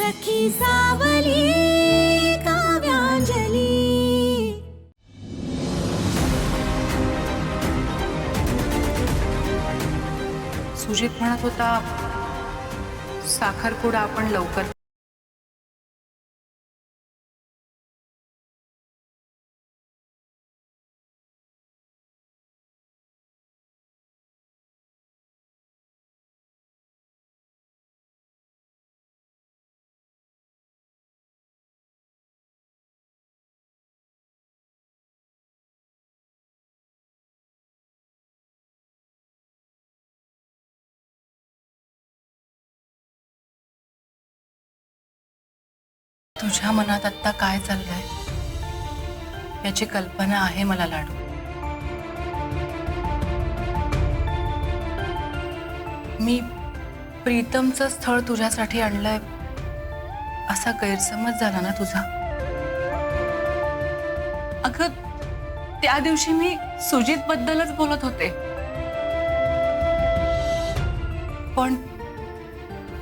सखी सावली काव्यांजली। सुजित म्हणत होता साखरपुडा आपण लवकर। तुझ्या मनात आता काय चाललंय याची कल्पना आहे मला लाडू। मी प्रीतमचं स्थळ तुझ्यासाठी आणलंय असा गैरसमज झाला ना तुझा। अगं त्या दिवशी मी सुजित बद्दलच बोलत होते, पण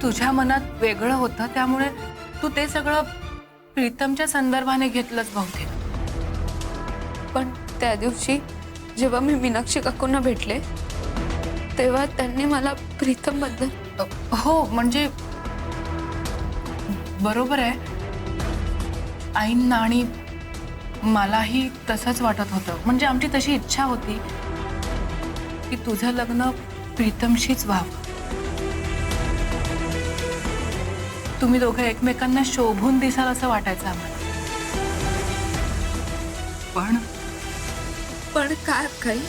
तुझ्या मनात वेगळं होतं त्यामुळे तू ते सगळं प्रीतमच्या संदर्भाने घेतलंच बहुतेक। पण त्या दिवशी जेव्हा मी मीनाक्षी काकूंना भेटले तेव्हा त्यांनी मला प्रीतम बद्दल हो म्हणजे बरोबर आहे, आईंना आणि मलाही तसंच वाटत होतं। म्हणजे आमची तशी इच्छा होती की तुझं लग्न प्रीतमशीच व्हावं, तुम्ही दोघं एकमेकांना शोभून दिसाल असं वाटायचं आम्हाला। पण काय काही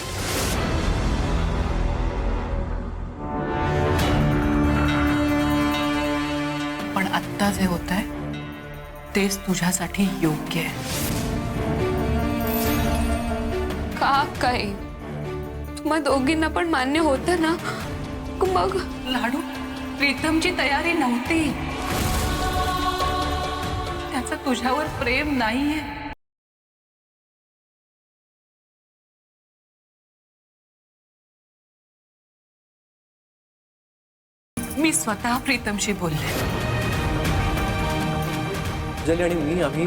पण आत्ता जे होतंय तेच तुझ्यासाठी योग्य आहे। का काही तुम्हा दोघींना पण मान्य होतं ना? मग लाडू प्रीतमची तयारी नव्हती, त्याचं तुझ्यावर प्रेम नाहीये। मी स्वतः प्रीतमशी बोलले। अंजली आणि मी आम्ही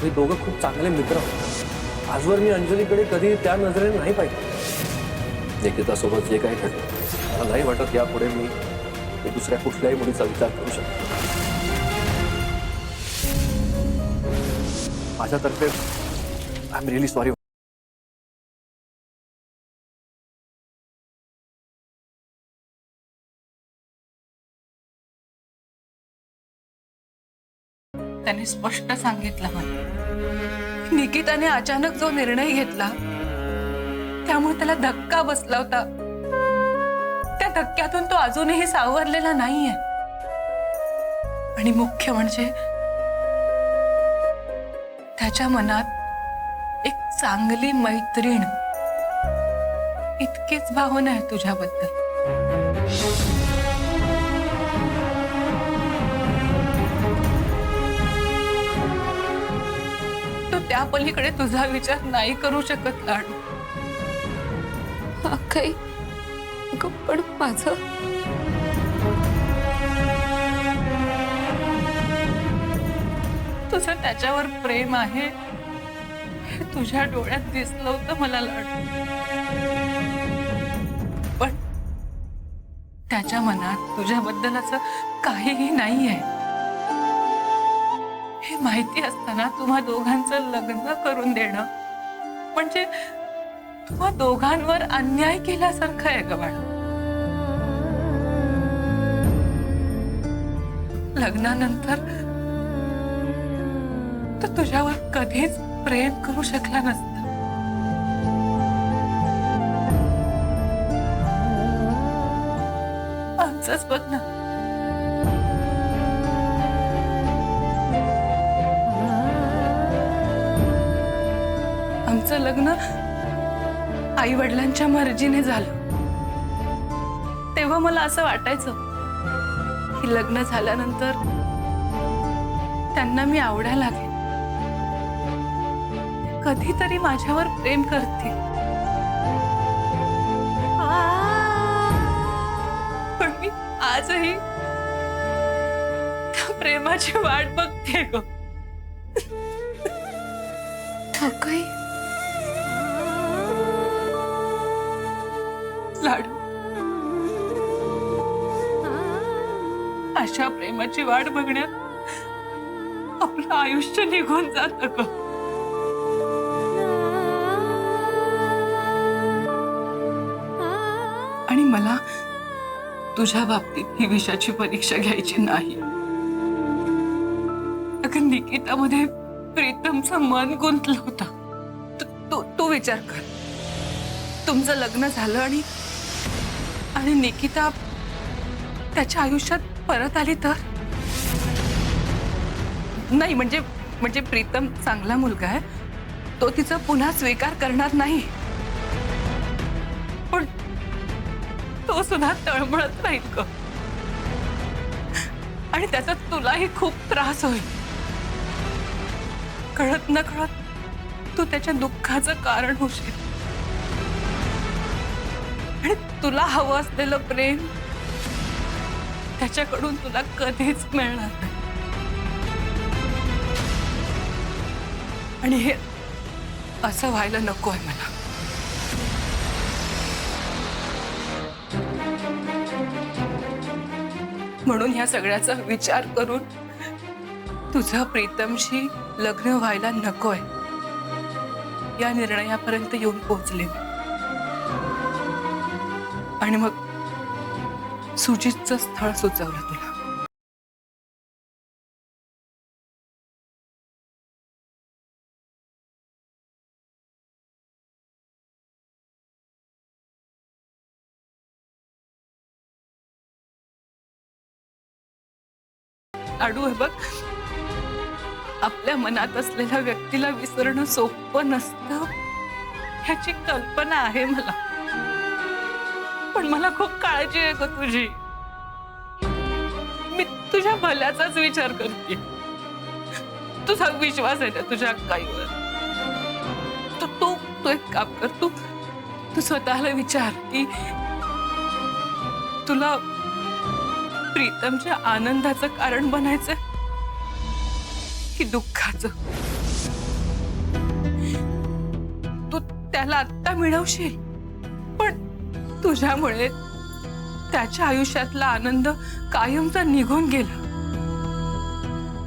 दोघं खूप चांगले मित्र आहोत। आजवर मी अंजलीकडे कधी त्या नजरेने नाही पाहिलं। निकितासोबत जे काही घडलं मला नाही वाटत यापुढे मी दुसऱ्या कुठल्याही मुलीचा विचार करू शकतो। माझ्यातर्फे आय एम रिअली सॉरी। त्याने स्पष्ट सांगितलं मला, निकिताने अचानक जो निर्णय घेतला त्यामुळे त्याला धक्का बसला होता। त्या धक्क्यातून तो अजूनही सावरलेला नाहीये। आणि मुख्य म्हणजे त्याच्या मनात एक चांगली मैत्रीण इतकीच भावना आहे तुझ्याबद्दल। त्या पलीकडे तुझा विचार नाही करू शकत लाडू। काही पण माझं तुझं त्याच्यावर प्रेम आहे हे तुझ्या डोळ्यात दिसलं होतं मला लाडू, पण त्याच्या मनात तुझ्याबद्दल असं काहीही नाहीये हे माहिती असताना तुम्हा दोघांचं लग्न करून देणं म्हणजे तुम्हा दोघांवर अन्याय केल्यासारखं आहे ग बाळा। लग्नानंतर तो तुझ्यावर कधीच प्रेम करू शकला नसता। आमचंच बघ ना, आमचं लग्न आई वडिलांच्या मर्जीने झालं। तेव्हा मला असं वाटायचं की लग्न झाल्यानंतर त्यांना मी आवडायला लागेल, कधीतरी माझ्यावर प्रेम करतील। पण मी आजही प्रेमाची वाट बघते ग. अगं, लाडू, अशा प्रेमाची वाट बघण्यात आपलं आयुष्य निघून जात ग. आणि मला तुझ्या बाबतीत ही विषयाची परीक्षा घ्यायची नाही. अगं, निकितामध्ये प्रीतमचं मन गुंतलं होतं. तू विचार कर, तुमचं लग्न झालं आणि निकिता त्याच्या आयुष्यात परत आली तर? नाही, म्हणजे प्रीतम चांगला मुलगा आहे, तो तिचा पुन्हा स्वीकार करणार नाही, पण तो सुद्धा तळमळत राहील ग. आणि त्याचा तुलाही खूप त्रास होईल. कळत न कळत तू त्याच्या दुःखाचं कारण होशील. आणि तुला हवं असलेलं प्रेम त्याच्याकडून तुला कधीच मिळणार नाही. आणि हे असं व्हायला नको आहे मला. म्हणून ह्या सगळ्याचा विचार करून तुझं प्रीतमशी लग्न व्हायला नकोय या निर्णयापर्यंत येऊन पोहोचले. आणि मग सुजितचं स्थळ सुचवलं तुला. लाडू, हे बघ, आपल्या मनात असलेल्या व्यक्तीला विसरणं सोपं नसतं ह्याची कल्पना आहे मला. पण मला खूप काळजी आहे ग तुझी. मी तुझ्या भल्याचाच विचार करते. तुझा विश्वास आहे ना तुझ्या अक्काईवर. तू एक काम कर, तू स्वतःला विचार की तुला प्रीतमच्या आनंदाचं कारण बनायचं की दुःखाचं. तू त्याला आत्ता मिळवशील, पण तुझ्यामुळे त्याच्या आयुष्यातला आनंद कायमचा निघून गेला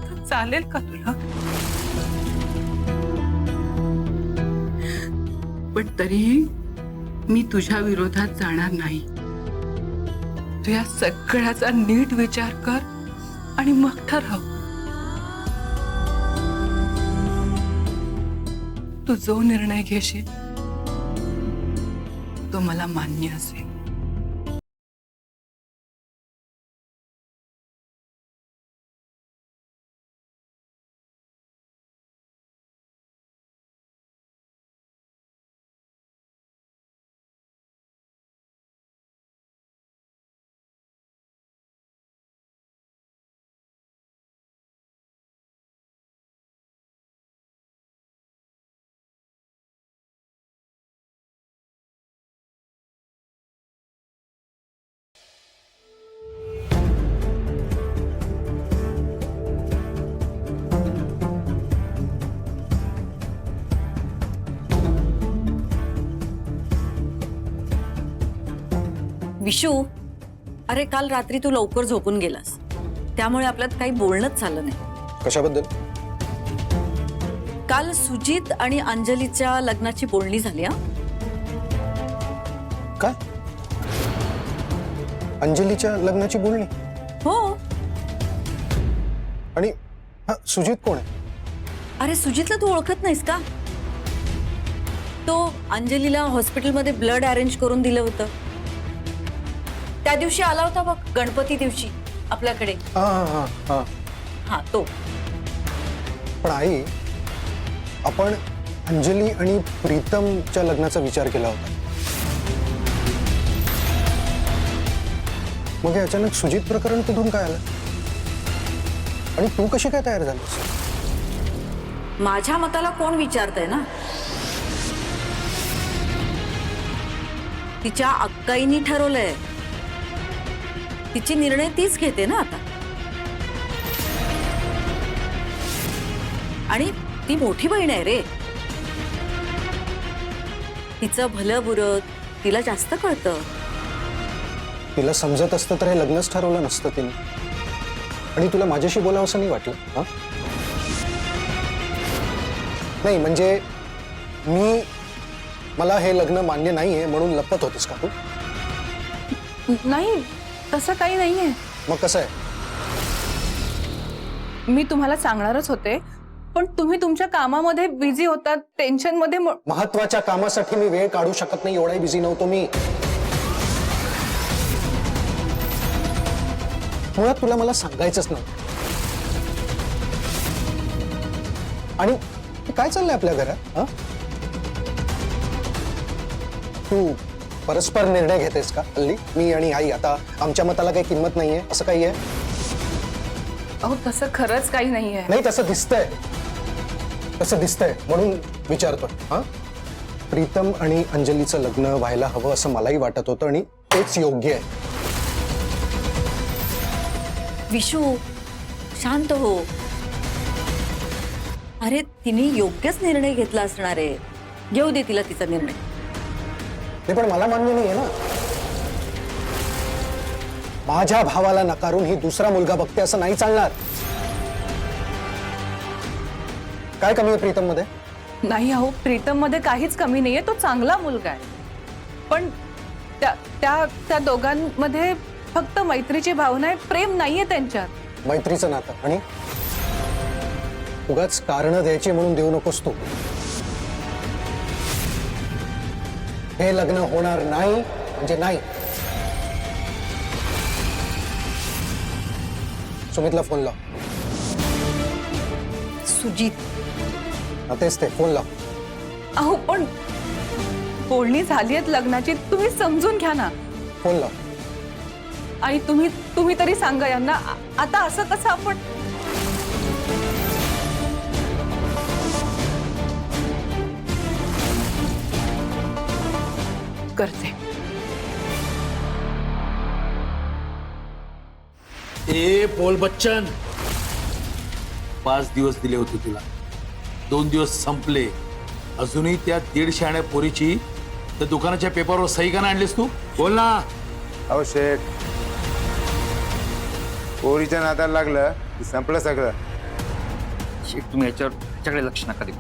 तर चालेल का तुला? पण तरीही मी तुझ्या विरोधात जाणार नाही. तू या सगळ्याचा नीट विचार कर आणि मग ठरव. तू जो निर्णय घेशील तो मला मान्य असेल. विशू, अरे काल रात्री तू लवकर झोपून गेलास, त्यामुळे आपल्यात काही बोलणंच झालं नाही. कशाबद्दल? काल सुजित आणि अंजलीच्या लग्नाची बोलणी झाली. काय? अंजलीच्या लग्नाची बोलणी? हो. आणि सुजित कोण आहे? अरे सुजितला तू ओळखत नाहीस का? तो अंजलीला हॉस्पिटलमध्ये ब्लड अरेंज करून दिलं होतं. त्या दिवशी आला होता बघ, गणपती दिवशी आपल्याकडे. हा तो. पण आई, आपण अंजली आणि प्रीतमच्या लग्नाचा विचार केला होता. मग हे अचानक सुजित प्रकरण कुठून काय आलं? आणि तू कशी काय तयार झालीस? माझ्या मताला कोण विचारतंय ना? तिच्या अक्काईनी ठरवलंय. तिची निर्णय तीच घेते ना आता. आणि ती मोठी बहीण आहे रे. तिचं भलं बुरं तिला जास्त कळतं. तिला समजत असतं तर हे लग्नच ठरवलं नसतं तिने. आणि तुला माझ्याशी बोलावं असं नाही वाटलं? हा, नाही म्हणजे मला हे लग्न मान्य नाहीये म्हणून लपत होतीस का तू? नाही, तसं काही नाहीये. मग कसं आहे? मी तुम्हाला सांगणारच होते, पण तुम्ही तुमच्या कामामध्ये बिझी होतात, टेन्शन मध्ये. महत्वाच्या कामासाठी मी वेळ काढू शकत नाही एवढाही बिझी नव्हतो मी. मुळात तुला मला सांगायचंच नव्हतं. आणि काय चाललंय आपल्या घरात? हा, तू परस्पर निर्णय घेतेस का हल्ली? मी आणि आई आता आमच्या मताला काही किंमत नाहीये असं काही आहे? अहो, तसं खरंच काही नाहीये. नाही, तसं दिसतंय म्हणून विचारतोय. हा, प्रीतम आणि अंजलीचं लग्न व्हायला हवं असं मलाही वाटत होतं आणि तेच योग्य आहे. विशू, शांत हो. अरे तिने योग्यच निर्णय घेतला असणार आहे. घेऊ दे तिला तिचा निर्णय. ते पण मला मान्य नाहीये ना. माझ्या भावाला नकारून ही दुसरा मुलगा बघते असं नाही चालणार. काय कमी आहे प्रीतम मध्ये? नाही अहो, प्रीतम मध्ये काहीच कमी नाहीये. तो चांगला मुलगा आहे. पण त्या दोघांमध्ये फक्त मैत्रीची भावना आहे, प्रेम नाहीये त्यांच्यात. मैत्रीचं नातं आणि उगाच कारण द्यायची म्हणून देऊ नकोस तू. हे लग्न होणार नाही म्हणजे नाही. सुमितला फोन लाव. सुजित, तेच ते, फोन लाव. अहो, पण बोलणी झाली आहेत लग्नाची, तुम्ही समजून घ्या ना. फोन लाव. आई, तुम्ही तरी सांगा यांना. आता असं कसं आपण करते. ए पोल बच्चन, 5 दिवस दिले होते तुला, 2 दिवस संपले. अजूनही त्या 150 आण्या पोरीची त्या दुकानाच्या पेपरवर सही का नाही आणलीस तू? बोल ना. अहो शेठ, पोरीच्या नादाला लागलं की संपलं सगळं. शेठ, तुम्ही याच्याकडे लक्ष नका देऊ.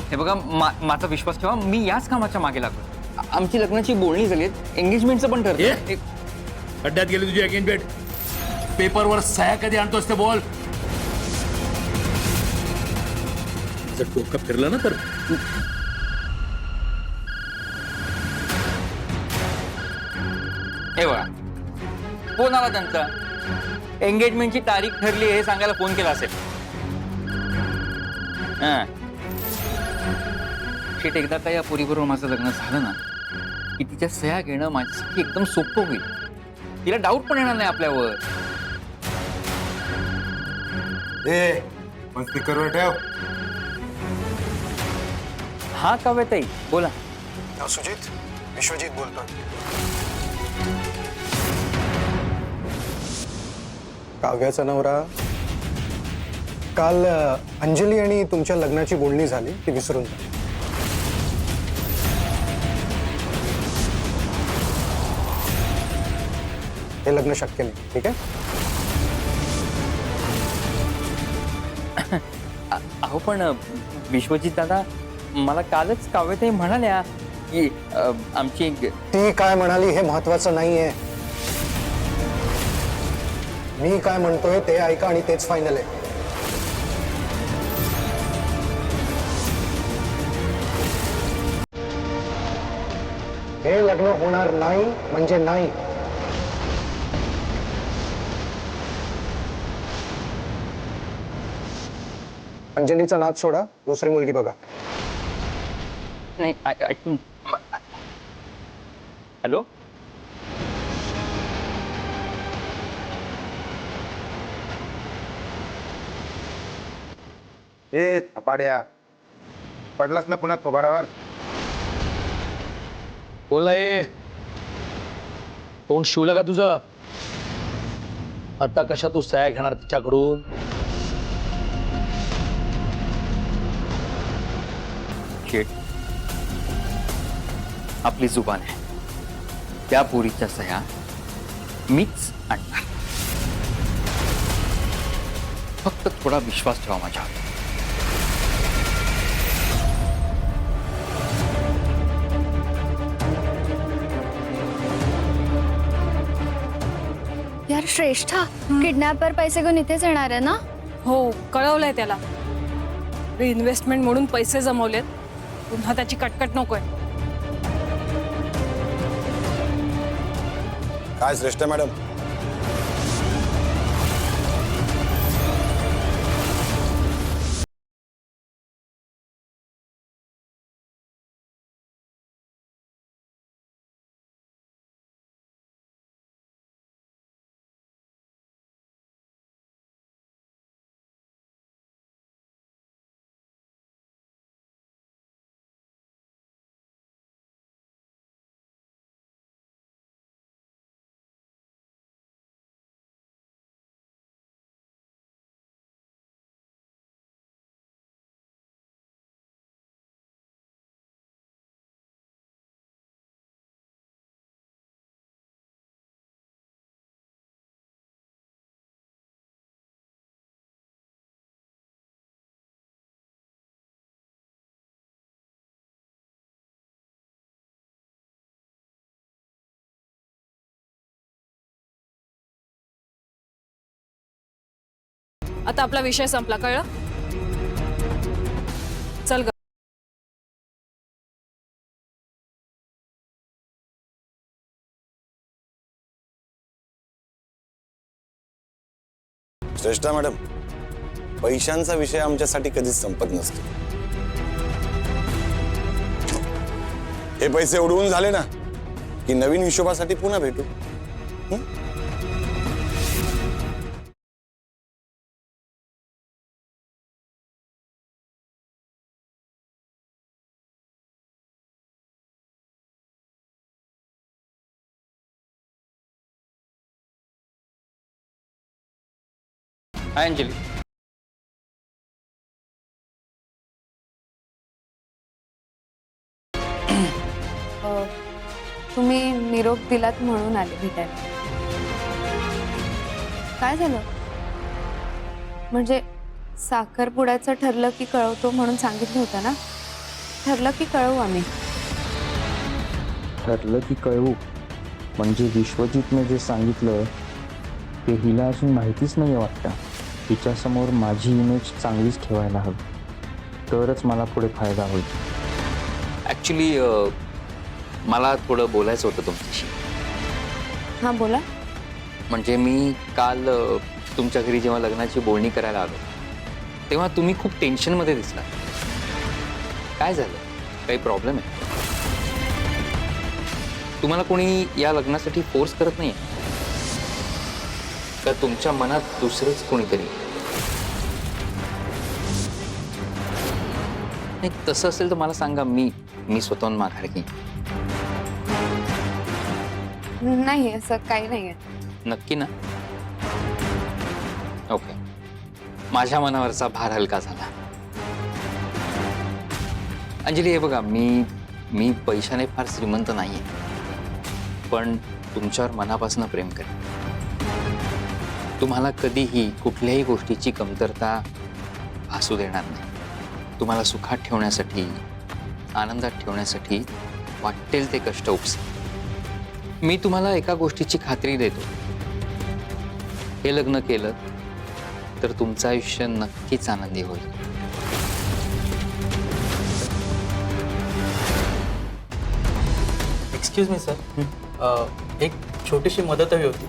हे बघा, माझा विश्वास ठेवा, मी याच कामाच्या मागे लागलो. आमची लग्नाची बोलणी झाली, एंगेजमेंटचं पण ठरलं. अड्ड्यात गेली तुझी एंगेजमेंट. पेपरवर सह्या कधी आणतोस ते बोल. जर डोकं फिरलं ना तर हे बघा, फोन आला त्यांचा. एंगेजमेंटची तारीख ठरली हे सांगायला फोन केला असेल. हा, शेट, एकदा का या पोरीबरोबर माझं लग्न झालं ना की तिच्या सह्या घेणं माझ्यासाठी एकदम सोपं होईल. तिला डाऊट पण येणार नाही आपल्यावर. ए पण स्पीकरवर ठेव. हा, काव्यताई बोला. सुजित, विश्वजित बोलतोय. काव्याचा नवरा. काल अंजली आणि तुमच्या लग्नाची बोलणी झाली, ती विसरून जा. हे लग्न शक्य नाही, ठीक आहे? अहो, पण विश्वजित दादा, मला कालच काव्यताई म्हणाल्या की आमची ती काय म्हणाली हे महत्वाचं नाहीये. मी काय म्हणतोय ते ऐका आणि तेच फायनल आहे. हे लग्न होणार नाही म्हणजे नाही. अंजलीचा नाद सोडा, दुसरी मुलगी बघा. नाही, ऐकून. हॅलो, ए पाड्या, पडलास ना पुन्हा थोबाडावर. बोल ना. तोंड शिवलं का तुझं? आता कशा तू सह्या घेणार तिच्याकडून? शेठ, आपली जुबान आहे, त्या पोरीच्या सह्या मीच आणणार. फक्त थोडा विश्वास ठेवा माझ्यावर. यार श्रेष्ठा, किडनॅपर पैसे घेऊन इथेच येणार आहे ना? हो, कळवलंय त्याला. इन्व्हेस्टमेंट म्हणून पैसे जमवलेत, पुन्हा त्याची कटकट नकोय. काय श्रेष्ठ मॅडम? आता आपला विषय संपला, कळलं? चल ग. श्रेष्ठा मॅडम, पैशांचा विषय आमच्यासाठी कधीच संपत नसतो. हे पैसे उडवून झाले ना की नवीन हिशोबासाठी पुन्हा भेटू. हाय अंजली. तुम्ही निरोप दिलात म्हणून आले भेटायला. काय झालं? म्हणजे साखरपुड्याचं ठरलं की कळवतो म्हणून सांगितलं होतं ना? ठरलं की कळवू आम्ही? ठरलं की कळवू म्हणजे विश्वजितने जे सांगितलं ते हिला अजून माहितीच नाही वाटतं. तिच्यासमोर माझी इमेज चांगलीच ठेवायला हवी, तरच मला पुढे फायदा होईल. ॲक्च्युली मला थोडं बोलायचं होतं तुमच्याशी. हां बोला. म्हणजे मी काल तुमच्या घरी जेव्हा लग्नाची बोलणी करायला आलो तेव्हा तुम्ही खूप टेन्शनमध्ये दिसला. काय झालं? काही प्रॉब्लेम आहे? तुम्हाला कोणी या लग्नासाठी फोर्स करत नाही का तुमच्या मनात दुसरंच कोणीतरी? नाही, तसं असेल तर मला सांगा, मी स्वतःहून माघार घेईन. नाही, असं काही नाही आहे. नक्की ना? ओके. माझ्या मनावरचा भार हलका झाला. अंजली, हे बघा, मी पैशाने फार श्रीमंत नाहीये, पण तुमच्यावर मनापासून प्रेम करेन. तुम्हाला कधीही कुठल्याही गोष्टीची कमतरता भासू देणार नाही. तुम्हाला सुखात ठेवण्यासाठी, आनंदात ठेवण्यासाठी वाटेल ते कष्ट उपसेन. मी तुम्हाला एका गोष्टीची खात्री देतो, हे लग्न केलं तर तुमचं आयुष्य नक्कीच आनंदी होईल. एक्सक्यूज मी सर, एक छोटीशी मदत हवी होती.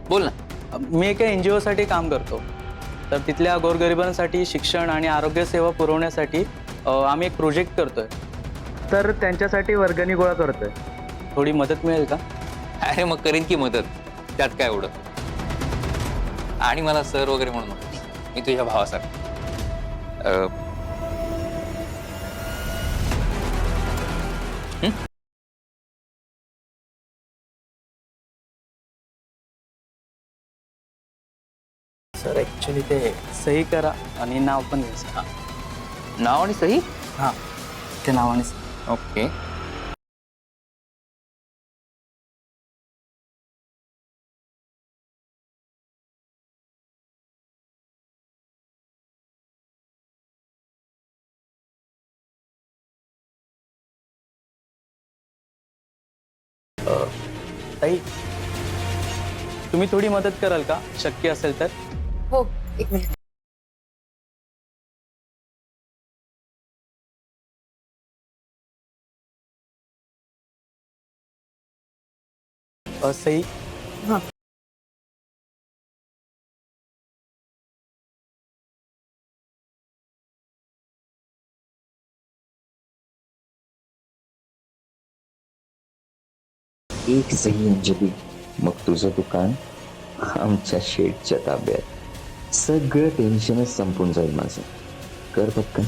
बोल ना. मी एका NGO साठी काम करतो, तर तिथल्या गोरगरिबांसाठी शिक्षण आणि आरोग्य सेवा पुरवण्यासाठी आम्ही एक प्रोजेक्ट करतोय, तर त्यांच्यासाठी वर्गणी गोळा करतोय. थोडी मदत मिळेल का? अरे मग करीन की मदत, त्यात काय एवढं. आणि मला सर वगैरे म्हणून मी तुझ्या भावासारखं. सर ॲक्च्युली ते सही करा आणि नाव पण घ्या. नाव आणि सही? हां, माझ्या नावानेच. ओके. ताई, तुम्ही थोडी मदत कराल का, शक्य असेल तर? हो, एक मिनिट. सई. एक सही अंजली, मग तुझं दुकान आमच्या शेडच्या ताब्यात. सगळं टेन्शनच संपून जाईल माझं. कर पटकन.